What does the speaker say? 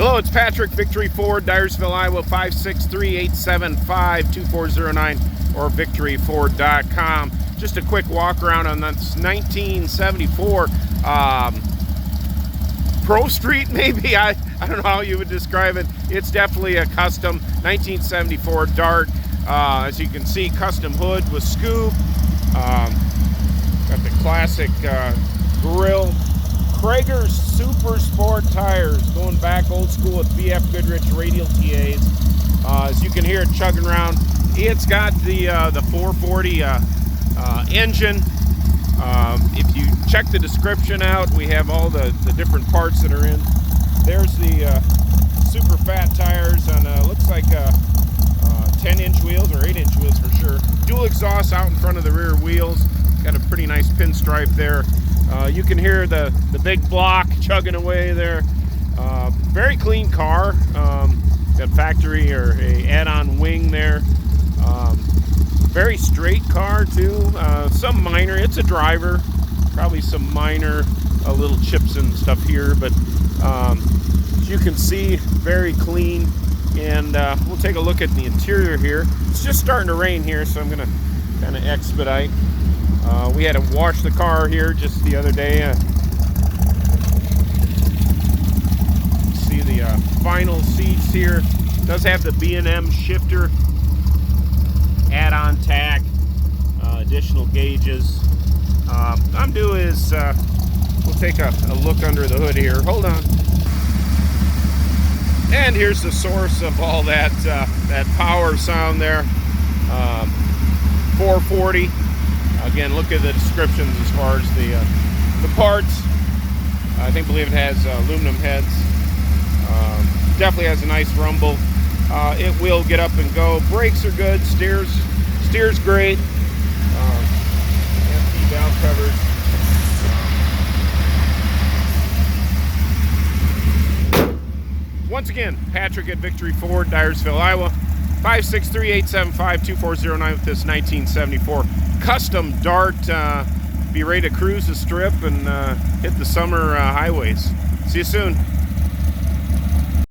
Hello, it's Patrick, Victory Ford, Dyersville, Iowa, 563-875-2409 or victoryford.com. Just a quick walk around on this 1974 Pro Street, maybe. I don't know how you would describe it. It's definitely a custom 1974 Dart. As you can see, custom hood with scoop. Got the classic grill. CRAGAR Super Sport tires, going back old school with BF Goodrich radial TAs. As you can hear it chugging around, it's got the 440 engine. If you check the description out, we have all the different parts that are in. There's the super fat tires on looks like 10-inch wheels or 8-inch wheels for sure. Dual exhaust out in front of the rear wheels. Got a pretty nice pinstripe there. You can hear the big block chugging away there. Very clean car. Got factory or a add-on wing there. Very straight car too. Some minor, it's a driver. Probably some minor little chips and stuff here, but as you can see, very clean. And we'll take a look at the interior here. It's just starting to rain here, so I'm gonna kind of expedite. We had to wash the car here just the other day. See the vinyl seats here. It does have the B&M shifter, add-on tack, additional gauges. I'm due is we'll take a look under the hood here. Hold on. And here's the source of all that that power sound there. 440. Again, look at the descriptions as far as the parts. I believe it has aluminum heads. Definitely has a nice rumble. It will get up and go. Brakes are good. Steers great. Empty valve covers. Once again, Patrick at Victory Ford, Dyersville, Iowa. 563-875-2409 with this 1974 custom Dart. Be ready to cruise the strip and hit the summer highways. See you soon.